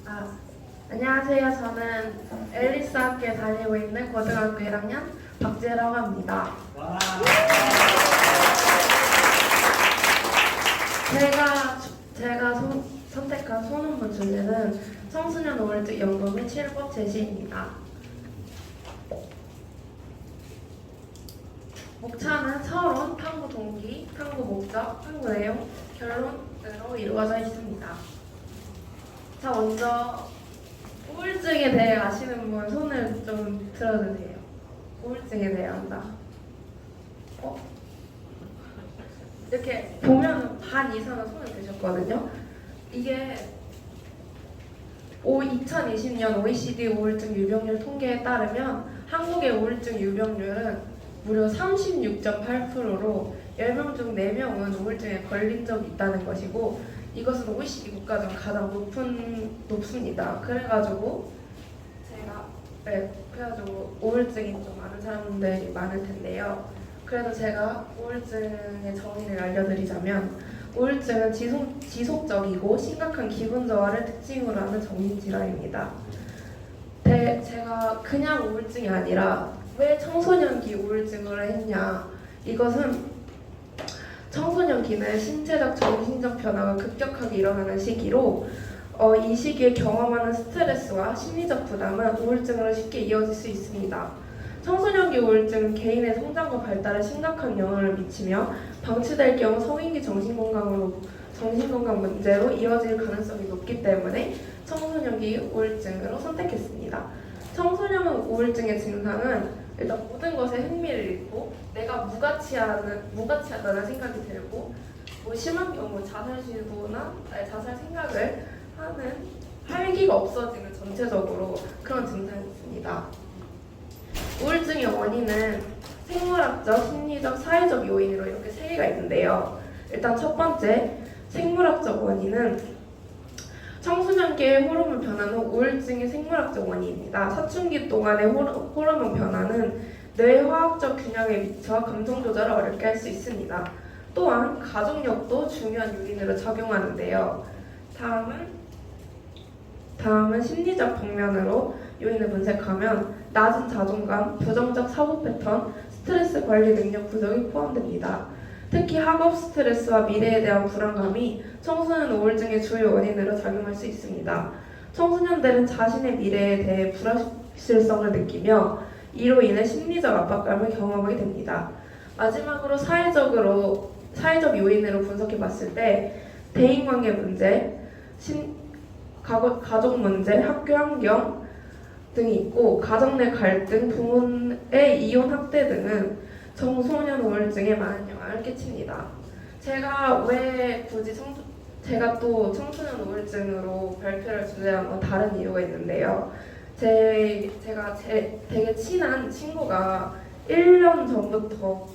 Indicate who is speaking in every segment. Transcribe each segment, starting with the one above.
Speaker 1: 아, 안녕하세요. 저는 앨리스 학교에 다니고 있는 고등학교 1학년 박재라고 합니다.
Speaker 2: 와.
Speaker 1: 제가 선택한 소논문 주제는 청소년 우울증 연구 및 치료법 제시입니다. 목차는 서론, 탐구 동기, 탐구 목적, 탐구 내용, 결론으로 이루어져 있습니다. 자, 먼저 우울증에 대해 아시는 분 손을 좀 들어주세요. 우울증에 대해 안다. 이렇게 보면 반 이상은 손을 드셨거든요. 이게 2020년 OECD 우울증 유병률 통계에 따르면 한국의 우울증 유병률은 무려 36.8%로 10명 중 4명은 우울증에 걸린 적이 있다는 것이고, 이것은 OECD 국가 중 가장 높습니다. 그래가지고 우울증이 좀 많은 사람들이 많을 텐데요. 그래서 제가 우울증의 정의를 알려드리자면, 우울증은 지속적이고 심각한 기분 저하를 특징으로 하는 정신질환입니다. 제가 그냥 우울증이 아니라 왜 청소년기 우울증을 했냐, 이것은 청소년기는 신체적, 정신적 변화가 급격하게 일어나는 시기로 이 시기에 경험하는 스트레스와 심리적 부담은 우울증으로 쉽게 이어질 수 있습니다. 청소년기 우울증은 개인의 성장과 발달에 심각한 영향을 미치며 방치될 경우 성인기 정신건강 문제로 이어질 가능성이 높기 때문에 청소년기 우울증으로 선택했습니다. 청소년 우울증의 증상은 일단 모든 것에 흥미를 잃고 내가 무가치하다는 생각이 들고, 심한 경우 자살 생각을 하는, 활기가 없어지는 전체적으로 그런 증상이 있습니다. 우울증의 원인은 생물학적, 심리적, 사회적 요인으로 이렇게 3개가 있는데요. 일단 첫 번째, 생물학적 원인은 청소년기의 호르몬 변화는 우울증의 생물학적 원인입니다. 사춘기 동안의 호르몬 변화는 뇌의 화학적 균형에 미쳐 감정 조절을 어렵게 할 수 있습니다. 또한 가족력도 중요한 요인으로 작용하는데요. 다음은 심리적 방면으로 요인을 분석하면 낮은 자존감, 부정적 사고 패턴, 스트레스 관리 능력 부족이 포함됩니다. 특히 학업 스트레스와 미래에 대한 불안감이 청소년 우울증의 주요 원인으로 작용할 수 있습니다. 청소년들은 자신의 미래에 대해 불확실성을 느끼며 이로 인해 심리적 압박감을 경험하게 됩니다. 마지막으로 사회적 요인으로 분석해 봤을 때 대인관계 문제, 가족 문제, 학교 환경 등이 있고, 가정 내 갈등, 부모의 이혼, 학대 등은 청소년 우울증에 많은 영향을 끼칩니다. 제가 또 청소년 우울증으로 발표를 주제한 건 다른 이유가 있는데요. 제가 되게 친한 친구가 1년 전부터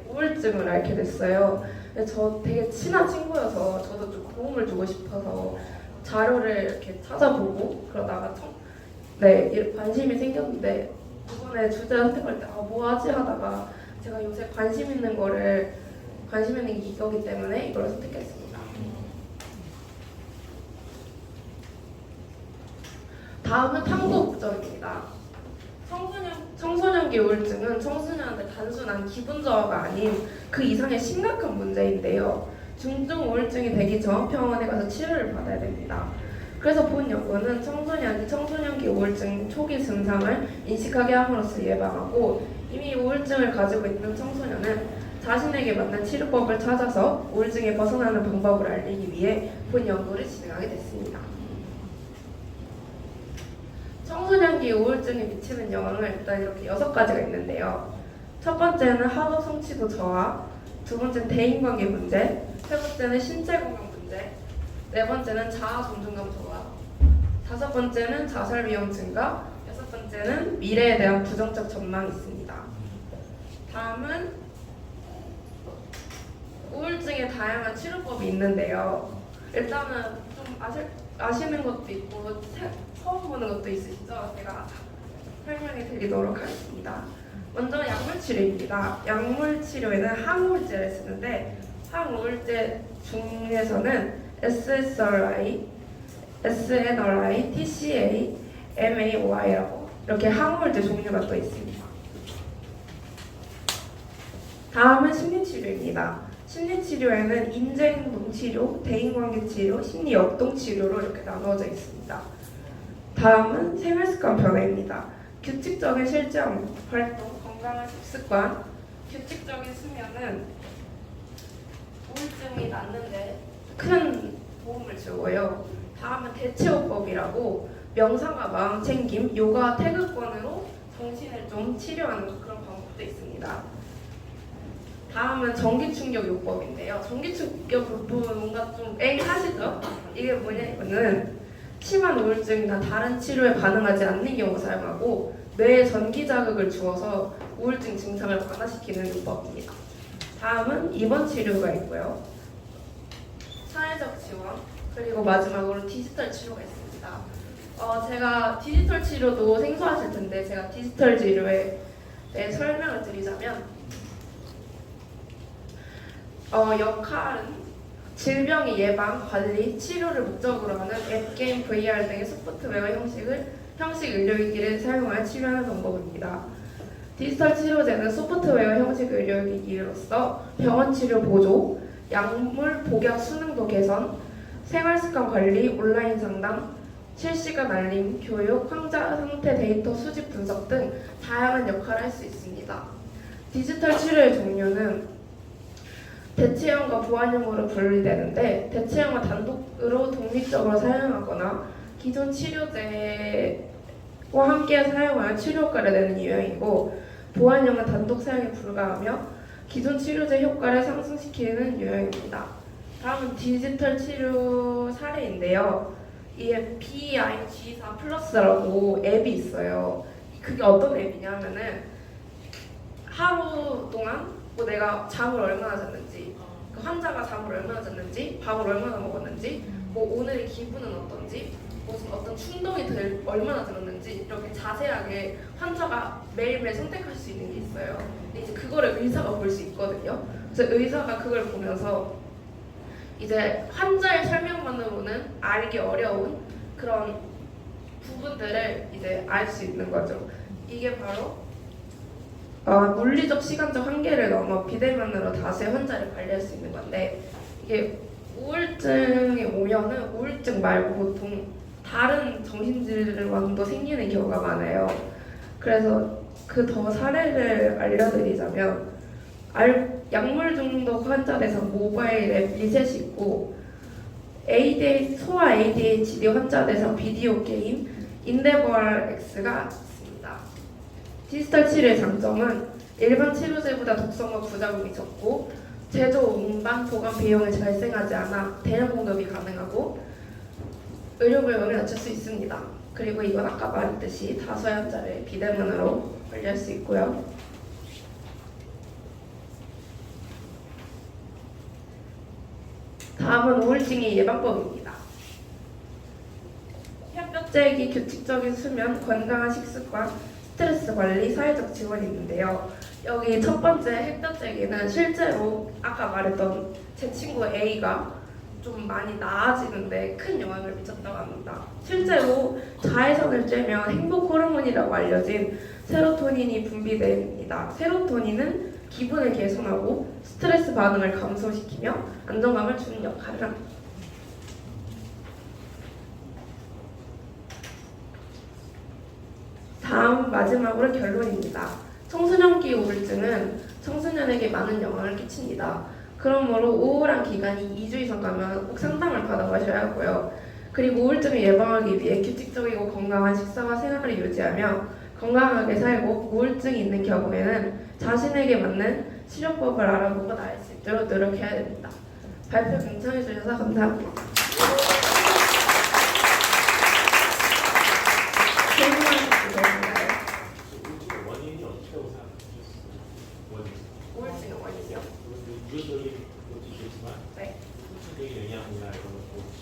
Speaker 1: 우울증을 앓게 됐어요. 저 되게 친한 친구여서 저도 좀 도움을 주고 싶어서 자료를 이렇게 찾아보고 그러다가 관심이 생겼는데, 이번에 주제 선택할 때 뭐 하지 하다가 제가 요새 관심 있는 게 이거기 때문에 이걸 선택했습니다. 다음은 탐구 목적입니다. 청소년기 우울증은 청소년한테 단순한 기분 저하가 아닌 그 이상의 심각한 문제인데요. 중증 우울증이 되기 전 병원에 가서 치료를 받아야 됩니다. 그래서 본 연구는 청소년기 우울증 초기 증상을 인식하게 함으로써 예방하고, 이미 우울증을 가지고 있는 청소년은 자신에게 맞는 치료법을 찾아서 우울증에 벗어나는 방법을 알리기 위해 본 연구를 진행하게 됐습니다. 청소년기 우울증에 미치는 영향은 일단 이렇게 6가지가 있는데요. 첫 번째는 학업 성취도 저하, 두 번째는 대인관계 문제, 세 번째는 신체 건강 문제, 네 번째는 자아 존중감 저하, 다섯 번째는 자살 위험 증가, 여섯 번째는 미래에 대한 부정적 전망이 있습니다. 다음은 우울증의 다양한 치료법이 있는데요. 일단은 좀 아시는 것도 있고 처음 보는 것도 있으시죠? 제가 설명해 드리도록 하겠습니다. 먼저 약물 치료입니다. 약물 치료에는 항우울제를 쓰는데, 항우울제 중에서는 SSRI, SNRI, TCA, MAOI라고 이렇게 항우울제 종류가 또 있습니다. 다음은 심리치료입니다. 심리치료에는 인재행동치료, 대인관계치료, 심리역동치료로 이렇게 나누어져 있습니다. 다음은 생활습관 변화입니다. 규칙적인 실전, 활동, 건강한 식습관, 규칙적인 수면은 우울증이 낫는데 큰 도움을 주고요. 다음은 대체호흡법이라고 명상과 마음챙김, 요가 태극권으로 정신을 좀 치료하는 그런 방법도 있습니다. 다음은 전기충격요법인데요. 전기충격요법은 뭔가 좀 하시죠? 이게 뭐냐면은 심한 우울증이나 다른 치료에 반응하지 않는 경우 사용하고 뇌에 전기 자극을 주어서 우울증 증상을 완화시키는 요법입니다. 다음은 입원 치료가 있고요. 사회적 지원, 그리고 마지막으로 디지털 치료가 있습니다. 제가 디지털 치료도 생소하실 텐데 제가 디지털 치료에 대해 설명을 드리자면 역할은 질병의 예방, 관리, 치료를 목적으로 하는 앱, 게임, VR 등의 소프트웨어 형식 의료기기를 사용하여 치료하는 방법입니다. 디지털 치료제는 소프트웨어 형식 의료기기로서 병원 치료 보조, 약물 복약 수능도 개선, 생활습관 관리, 온라인 상담, 실시간 알림, 교육, 환자 상태 데이터 수집 분석 등 다양한 역할을 할 수 있습니다. 디지털 치료의 종류는 대체형과 보완형으로 분리되는데 대체형은 단독으로 독립적으로 사용하거나 기존 치료제와 함께 사용하여 치료 효과를 내는 유형이고 보완형은 단독 사용에 불과하며 기존 치료제 효과를 상승시키는 유형입니다. 다음은 디지털 치료 사례인데요. 이게 BIG4 플러스라고 앱이 있어요. 그게 어떤 앱이냐면은 하루 동안 뭐 내가 잠을 얼마나 잤는지, 그 환자가 잠을 얼마나 잤는지, 밥을 얼마나 먹었는지, 뭐 오늘의 기분은 어떤지, 무슨 어떤 충동이 얼마나 들었는지 이렇게 자세하게 환자가 매일매일 선택할 수 있는 게 있어요. 근데 이제 그거를 의사가 볼 수 있거든요. 그래서 의사가 그걸 보면서 이제 환자의 설명만으로는 알기 어려운 그런 부분들을 이제 알 수 있는 거죠. 이게 바로 물리적 시간적 한계를 넘어 비대면으로 다수의 환자를 관리할 수 있는 건데 이게 우울증이 오면은 우울증 말고 보통 다른 정신질환도 생기는 경우가 많아요. 그래서 그 더 사례를 알려드리자면 약물 중독 환자 대상 모바일 앱 리셋이 있고 소아 ADHD 환자 대상 비디오 게임 인데버럴 X가 있습니다. 디지털 치료의 장점은 일반 치료제보다 독성과 부작용이 적고 제조, 운반, 보관 비용이 발생하지 않아 대량 공급이 가능하고 의료 비용을 낮출 수 있습니다. 그리고 이건 아까 말했듯이 다수의 환자를 비대면으로 관리할 수 있고요. 다음은 우울증의 예방법입니다. 햇볕 쬐기, 규칙적인 수면, 건강한 식습관, 스트레스 관리, 사회적 지원이 있는데요. 여기 첫 번째 햇볕 쬐기는 실제로 아까 말했던 제 친구 A가 좀 많이 나아지는데 큰 영향을 미쳤다고 합니다. 실제로 자외선을 쬐면 행복 호르몬이라고 알려진 세로토닌이 분비됩니다. 세로토닌은 기분을 개선하고 스트레스 반응을 감소시키며 안정감을 주는 역할을 합니다. 다음 마지막으로 결론입니다. 청소년기 우울증은 청소년에게 많은 영향을 끼칩니다. 그러므로 우울한 기간이 2주 이상 가면 꼭 상담을 받아가셔야 하고요. 그리고 우울증을 예방하기 위해 규칙적이고 건강한 식사와 생활을 유지하며 건강하게 살고 우울증이 있는 경우에는 자신에게 맞는 치료법을 알아보고 나을 수 있도록 노력해야 됩니다. 발표 경청해 주셔서 감사합니다.
Speaker 2: 원인이 어떻다고 생각하셨어요?
Speaker 1: 우울증의 원인이요?
Speaker 2: 유전적인 것도 있겠지만
Speaker 1: 네.
Speaker 2: 후천적인 영향이나 이런 것도 혹시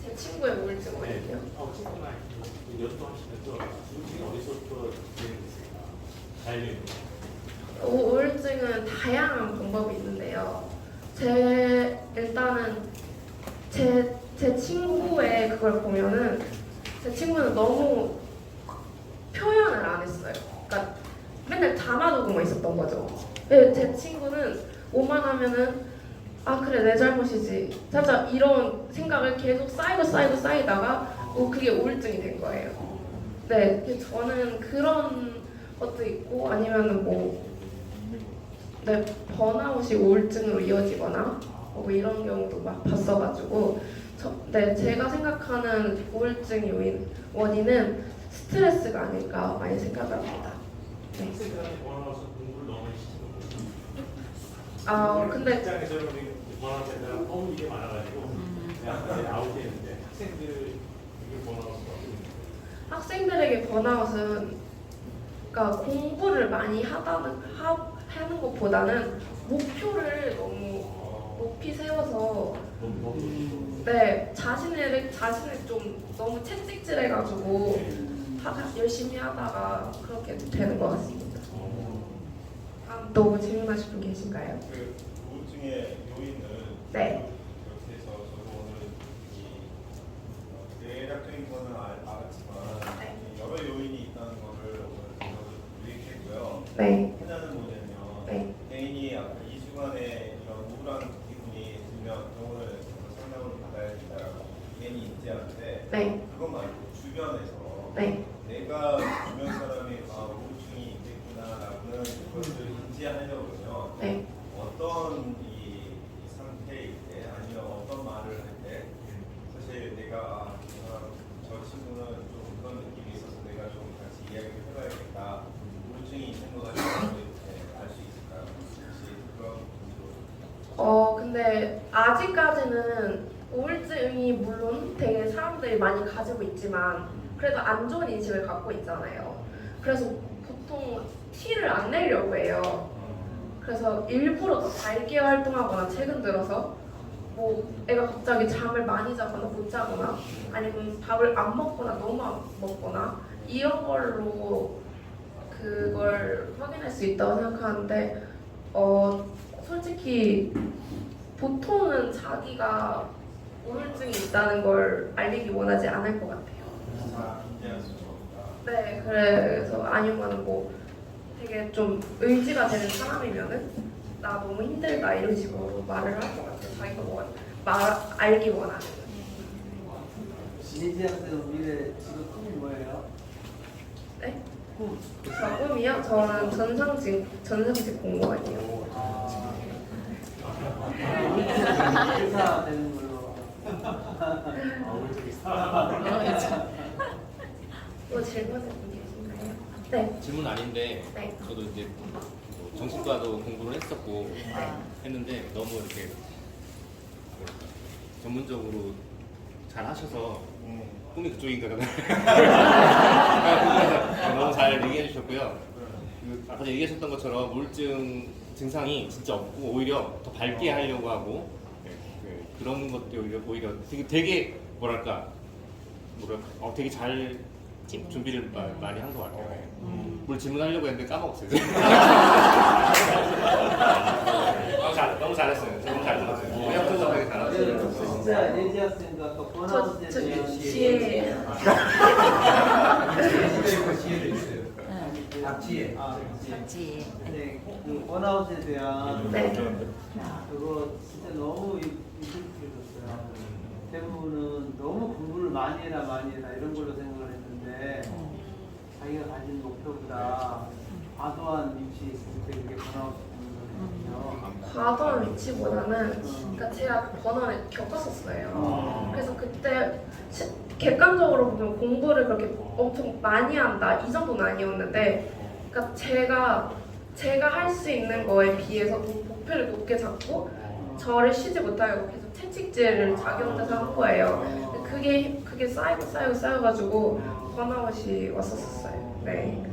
Speaker 1: 제 친구의 우울증 원인이요?
Speaker 2: 친구나 연구하시면서 우울증이 어디서부터 진행됐을까? 알면
Speaker 1: 우울증은 다양한 방법이 있는데요. 일단은 제 제 친구의 그걸 보면은 제 친구는 너무 표현을 안 했어요. 그러니까 맨날 담아두고만 있었던 거죠. 네, 제 친구는 오만하면은 아 그래 내 잘못이지 살짝 이런 생각을 계속 쌓이다가 그게 우울증이 된 거예요. 네, 저는 그런 것도 있고 아니면은 네, 번아웃이 우울증으로 이어지거나 뭐 이런 경우도 막 봤어가지고 네, 제가 생각하는 우울증 원인은 스트레스가 아닐까 많이 생각을 합니다. 네.
Speaker 2: 학생들한테 번아웃은 공부를 너무 많이 시키는 거예요.
Speaker 1: 근데
Speaker 2: 직장에서는 우리 번아웃 때가 너무 이게 많아가지고 그냥 아웃되는데 학생들 이게 번아웃은 어떻게 돼요?
Speaker 1: 학생들에게 번아웃은 그러니까 공부를 많이 하는 것보다는 목표를 너무 높이 세워서 네 자신을 좀 너무 채찍질해가지고 열심히 하다가 그렇게 되는 것 같습니다. 또 질문하실 분 계신가요?
Speaker 3: 그 우울증의 요인은
Speaker 1: 네.
Speaker 3: 이렇게 해서 저도 오늘 대략적인 거는 알았지만
Speaker 1: 네.
Speaker 3: 여러 요인이 있다는 거를 오늘 유익했고요.
Speaker 1: 네.
Speaker 3: 하나는 뭐냐면
Speaker 1: 네.
Speaker 3: 개인이 아까 2주간의 이런 우울한 기분이 들면 병원을 상담을 받아야 된다라고 개인이 인지하는데
Speaker 1: 네.
Speaker 3: 그것 말고 주변에서
Speaker 1: 네.
Speaker 3: 내가 주변 사람이 우울증이 있겠구나라는 것을 인지하려면
Speaker 1: 네.
Speaker 3: 어떤 이 상태일 때 아니면 어떤 말을 할 때 사실 내가 저 친구는 좀 그런 느낌이 있어서 내가 좀 같이 이야기를 해봐야겠다 우울증이 있는 것 같아서 알 수 있을까요? 혹시 그런 분도
Speaker 1: 근데 아직까지는 우울증이 물론 되게 사람들이 많이 가지고 있지만 그래도 안 좋은 인식을 갖고 있잖아요. 그래서 보통 티를 안 내려고 해요. 그래서 일부러 더 밝게 활동하거나 최근 들어서 애가 갑자기 잠을 많이 자거나 못 자거나 아니면 밥을 안 먹거나 너무 안 먹거나 이런 걸로 그걸 확인할 수 있다고 생각하는데 솔직히 보통은 자기가 우울증이 있다는 걸 알리기 원하지 않을 것 같아요.
Speaker 3: 다 인지할 수 없다.
Speaker 1: 네, 그래서 아니면 되게 좀 의지가 되는 사람이면은 나 너무 힘들다 이런 식으로 말을 할 것 같아요. 자기가 알기 원하는.
Speaker 4: 예지 학생은 미래 지금 꿈이 뭐예요?
Speaker 1: 네?
Speaker 4: 꿈.
Speaker 1: 저 꿈이요? 저는 전상직 공무원이요.
Speaker 4: 의사 되는 걸로.
Speaker 2: 우울증이 있어.
Speaker 1: 또 질문해 분 계신가요? 네.
Speaker 5: 질문 아닌데
Speaker 1: 네.
Speaker 5: 저도 이제 뭐 정신과도 공부를 했었고 했는데 너무 이렇게 뭐랄까, 전문적으로 잘 하셔서 꿈이 그쪽인가 너무 잘 얘기해 주셨고요. 아까 얘기하셨던 것처럼 우울증 증상이 진짜 없고 오히려 더 밝게 하려고 하고 그런 것들이 오히려 되게 뭐랄까 되게 잘 준비를 많이 한 것 같아요. 뭘 질문하려고 했는데 까먹었어요. 너무 잘했어요. 너무 잘 들었어요. 우영준도 되게 잘하셨어요.
Speaker 4: 진짜 예지 학생도 아까 번아웃에
Speaker 1: 저
Speaker 4: 대한
Speaker 1: 지혜.
Speaker 6: 지혜도 있어요. 박지혜.
Speaker 4: 박지. 네, 그 번아웃에 대한
Speaker 1: 네.
Speaker 4: 그거 진짜 너무 이득적이었어요. 대부분은 너무 공부를 많이 해라 이런 걸로 생각을 했는데 자기가 가진 목표보다 과도한 위치에 있을 때 그게 번아웃이거든요.
Speaker 1: 과도한 위치보다는 그러니까 제가 번아웃을 겪었었어요. 그래서 그때 객관적으로 보면 공부를 그렇게 엄청 많이 한다 이 정도는 아니었는데 그러니까 제가 할 수 있는 거에 비해서 목표를 높게 잡고 저를 쉬지 못하고 계속 채찍질을 자기 혼자서 한 거예요. 그게 쌓여가지고 번아웃이 왔었어요. 네.